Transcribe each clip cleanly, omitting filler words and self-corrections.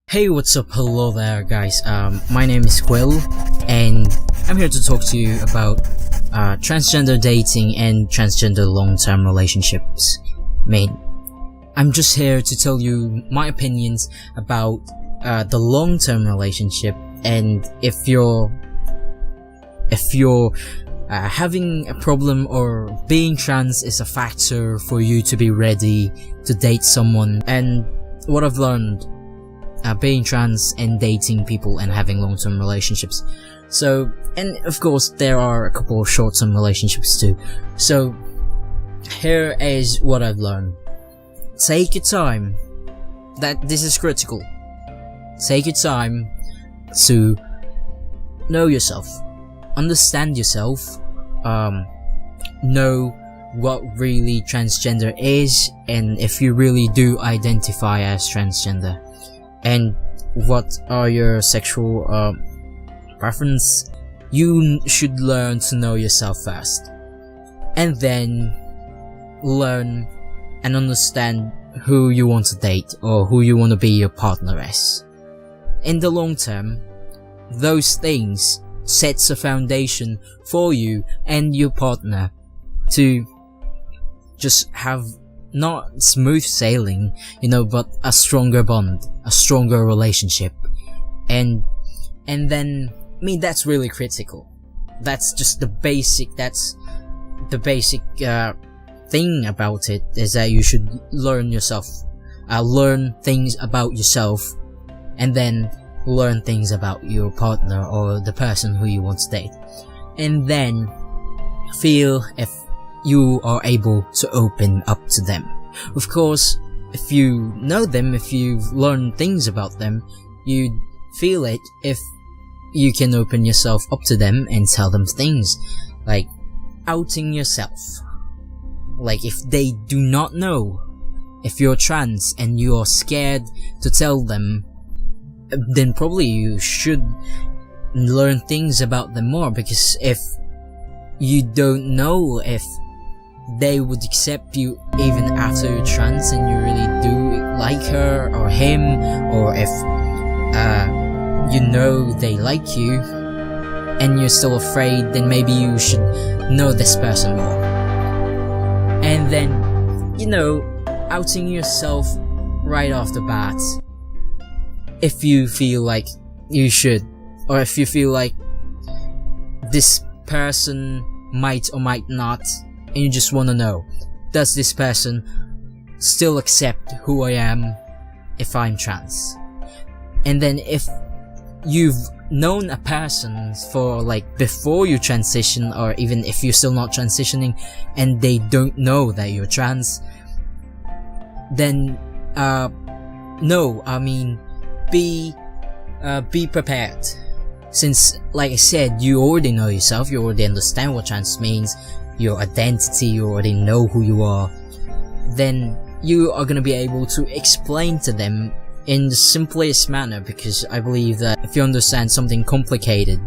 Hey, what's up? Hello there, guys. My name is Quill, and I'm here to talk to you about transgender dating and transgender long-term relationships. I'm just here to tell you my opinions about the long-term relationship, and if you're having a problem or being trans is a factor for you to be ready to date someone. And what I've learned being trans and dating people and having long-term relationships. So, and of course there are a couple of short-term relationships too. So here is what I've learned. Take your time. This is critical. Take your time to know yourself, understand yourself, know what really transgender is, and if you really do identify as transgender, and what are your sexual preference. You should learn to know yourself first, and then learn and understand who you want to date or who you want to be your partner as. In the long term, those things sets a foundation for you and your partner to just have not smooth sailing, but a stronger bond, a stronger relationship. And then, that's really critical. That's just the basic thing about it, is that you should learn yourself, learn things about yourself, and then learn things about your partner or the person who you want to date. And then feel if you are able to open up to them. Of course, if you know them, if you've learned things about them, you'd feel it if you can open yourself up to them and tell them things, like outing yourself. Like if they do not know if you're trans and you're scared to tell them, then probably you should learn things about them more, because if you don't know if they would accept you even after you're trans and you really do like her or him, or if they like you and you're still afraid, then maybe you should know this person more. And then, outing yourself right off the bat, if you feel like you should, or if you feel like this person might or might not, and you just want to know, does this person still accept who I am if I'm trans? And then if you've known a person for before you transition, or even if you're still not transitioning and they don't know that you're trans, then be prepared. Since, like I said, you already know yourself, you already understand what trans means, your identity, you already know who you are, then you are gonna be able to explain to them in the simplest manner, because I believe that if you understand something complicated,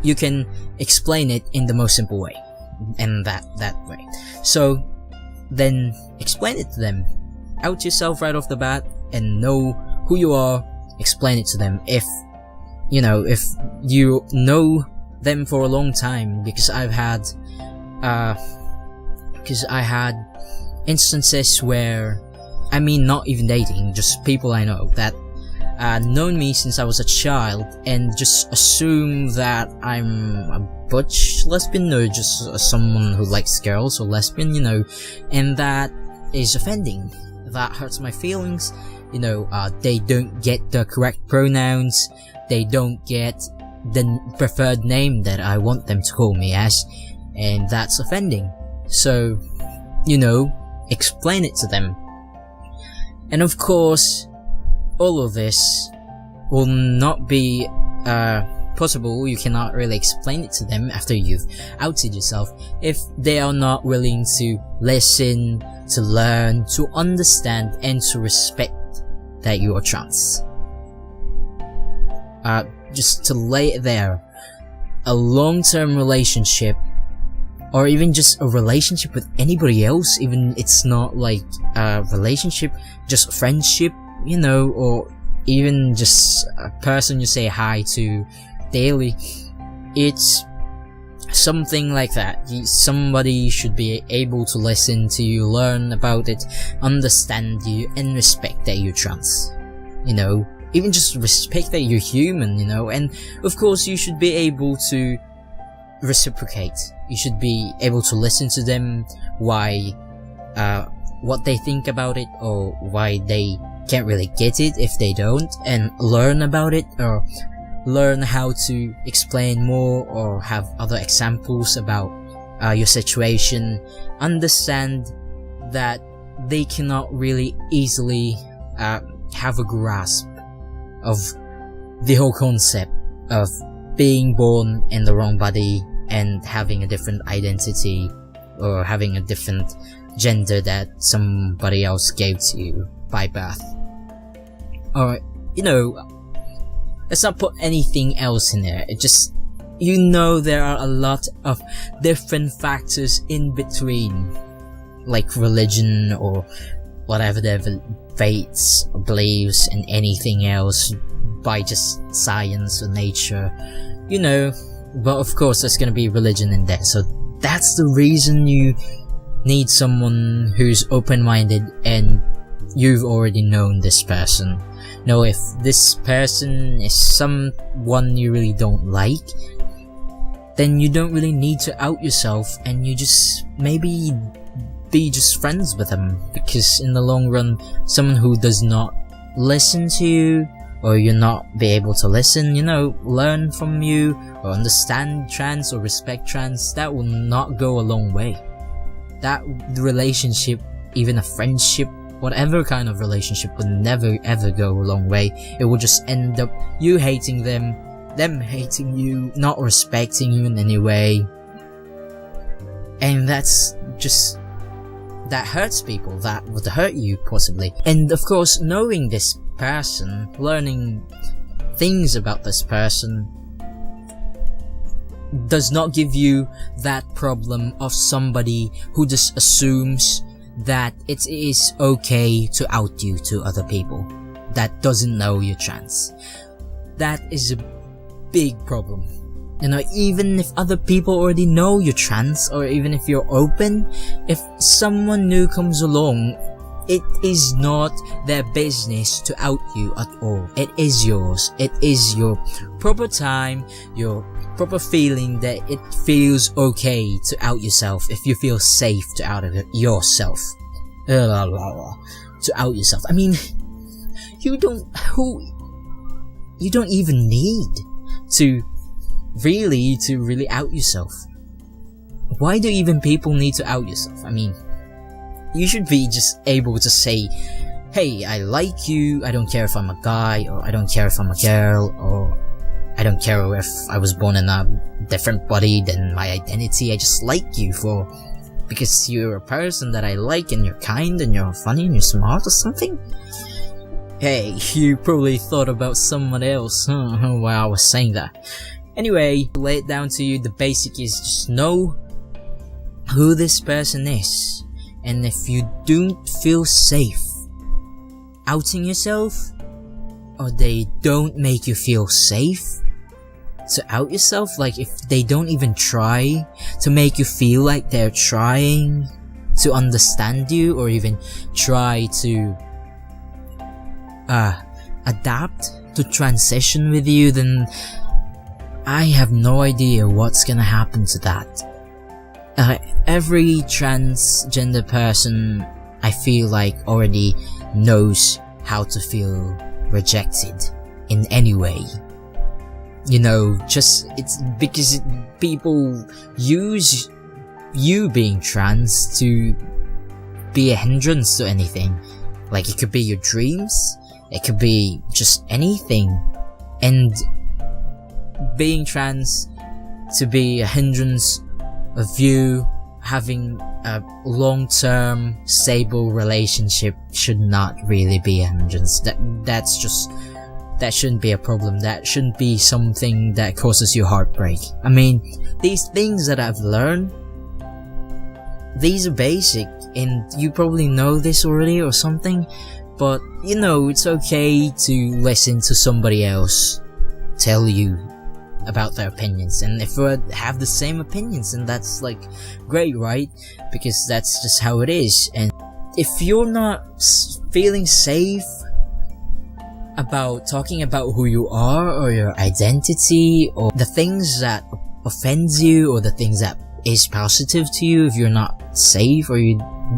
you can explain it in the most simple way, and that way. So then explain it to them. Out yourself right off the bat and know who you are. Explain it to them. If you know them for a long time, because I had instances where, not even dating, just people I know that known me since I was a child and just assume that I'm a butch lesbian or just someone who likes girls or lesbian, and that is offending. That hurts my feelings. They don't get the correct pronouns, they don't get the preferred name that I want them to call me as, and that's offending. So, explain it to them. And of course, all of this will not be possible, you cannot really explain it to them after you've outed yourself, if they are not willing to listen, to learn, to understand, and to respect that you are trans. Just to lay it there, a long-term relationship, or even just a relationship with anybody else, even it's not like a relationship, just friendship, or even just a person you say hi to daily. It's something like that. Somebody should be able to listen to you, learn about it, understand you, and respect that you're trans. Even just respect that you're human, and of course you should be able to reciprocate. You should be able to listen to them, what they think about it, or why they can't really get it if they don't, and learn about it, or learn how to explain more, or have other examples about your situation. Understand that they cannot really easily have a grasp of the whole concept of being born in the wrong body and having a different identity, or having a different gender that somebody else gave to you by birth. Or, let's not put anything else in there. It just, there are a lot of different factors in between, like religion or whatever their faiths or beliefs, and anything else by just science or nature, but of course there's gonna be religion in there. So that's the reason you need someone who's open-minded, and you've already known this person. If this person is someone you really don't like, then you don't really need to out yourself, and you just maybe be just friends with them, because in the long run, someone who does not listen to you, or you're not be able to listen, learn from you, or understand trans, or respect trans, that will not go a long way. That relationship, even a friendship, whatever kind of relationship, would never ever go a long way. It will just end up you hating them hating you, not respecting you in any way. And that hurts people. That would hurt you, possibly. And of course, knowing this person, learning things about this person, does not give you that problem of somebody who just assumes that it is okay to out you to other people that doesn't know you're trans. That is a big problem. Even if other people already know you're trans, or even if you're open, if someone new comes along, it is not their business to out you at all. It is yours. It is your proper time, your proper feeling that it feels okay to out yourself, if you feel safe to out of yourself. To out yourself. I mean, you don't even need to really out yourself. Why do even people need to out yourself? I mean, you should be just able to say, hey, I like you, I don't care if I'm a guy, or I don't care if I'm a girl, or I don't care if I was born in a different body than my identity. I just like you because you're a person that I like, and you're kind, and you're funny, and you're smart, or something. Hey, you probably thought about someone else while I was saying that. Anyway, lay it down to you. The basic is just know who this person is. And if you don't feel safe outing yourself, or they don't make you feel safe to out yourself, like if they don't even try to make you feel like they're trying to understand you, or even try to adapt to transition with you, then I have no idea what's gonna happen to that. Every transgender person, I feel like, already knows how to feel rejected in any way. It's because people use you being trans to be a hindrance to anything. Like, it could be your dreams, it could be just anything. And being trans to be a hindrance of you having a long-term stable relationship should not really be a hindrance. That shouldn't be a problem. That shouldn't be something that causes you heartbreak. I mean, these things that I've learned, these are basic, and you probably know this already or something, but you know, it's okay to listen to somebody else tell you about their opinions, and if we have the same opinions, then that's like great, right? Because that's just how it is. And if you're not feeling safe about talking about who you are or your identity or the things that offends you or the things that is positive to you, if you're not safe, or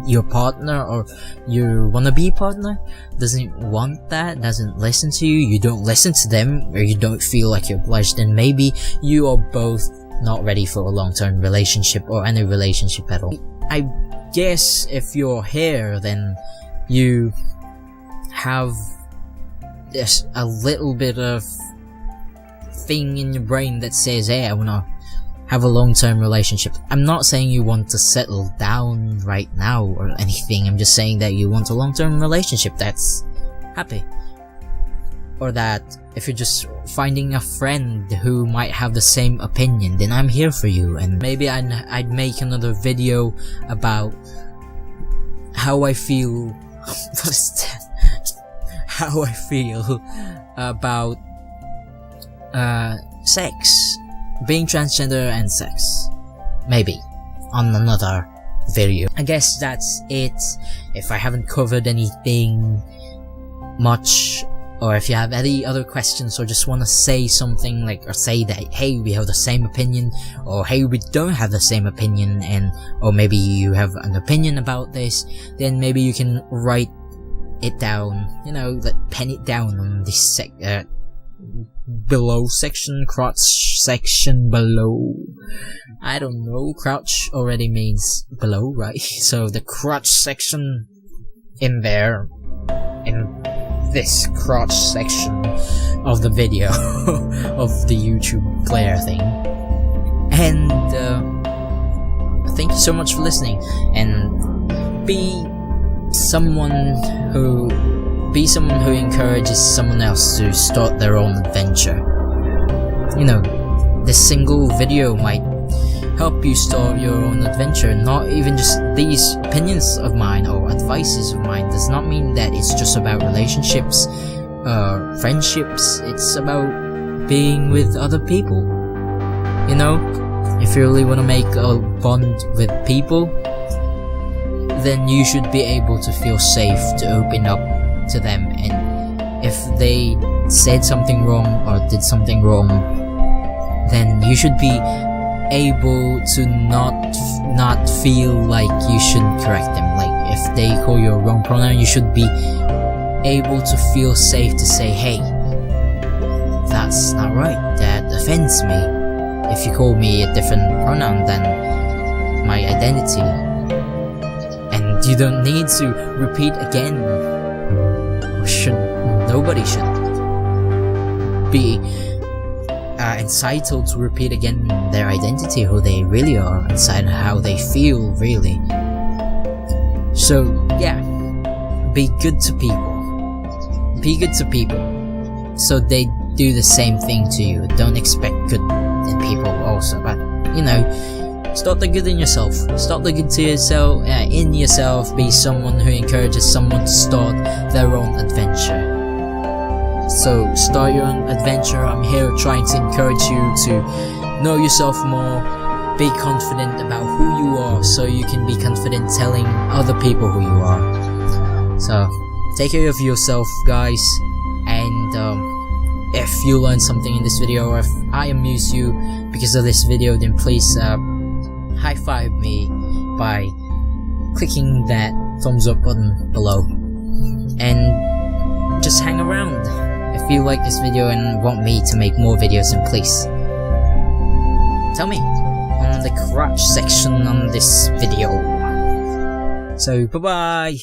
your partner or your wannabe partner doesn't want that, doesn't listen to you, you don't listen to them, or you don't feel like you're obliged, then maybe you are both not ready for a long-term relationship or any relationship at all. I guess if you're here, then you have just a little bit of thing in your brain that says, hey, I wanna have a long-term relationship. I'm not saying you want to settle down right now or anything. I'm just saying that you want a long-term relationship that's happy. Or that if you're just finding a friend who might have the same opinion, then I'm here for you. And maybe I'd make another video about how I feel what is that? How I feel about sex, being transgender and sex, maybe on another video. I guess that's it. If I haven't covered anything much, or if you have any other questions or just want to say something, like, or say that, hey, we have the same opinion, or hey, we don't have the same opinion, and or maybe you have an opinion about this, then maybe you can write it down, you know, like pen it down on this below section, crotch section below. I don't know, crouch already means below, right? So the crotch section in there, in this crotch section of the video of the YouTube player thing. And thank you so much for listening, and be someone who encourages someone else to start their own adventure. You know, this single video might help you start your own adventure. Not even just these opinions of mine or advices of mine does not mean that it's just about relationships, friendships. It's about being with other people. You know, if you really want to make a bond with people, then you should be able to feel safe to open up to them. And if they said something wrong or did something wrong, then you should be able to not feel like you should correct them. Like, if they call you a wrong pronoun, you should be able to feel safe to say, hey, that's not right, that offends me. If you call me a different pronoun than my identity, and you don't need to repeat again, nobody should be entitled to repeat again their identity, who they really are inside, how they feel really. So yeah, be good to people. Be good to people, so they do the same thing to you. Don't expect good in people also, but you know, start the good in yourself. Start the good to yourself, in yourself. Be someone who encourages someone to start their own adventure. So start your own adventure. I'm here trying to encourage you to know yourself more, be confident about who you are, so you can be confident telling other people who you are. So take care of yourself, guys, and if you learned something in this video, or if I amused you because of this video, then please high five me by clicking that thumbs up button below, and just hang around. If you like this video and want me to make more videos, then please tell me on the crotch section on this video. So bye bye.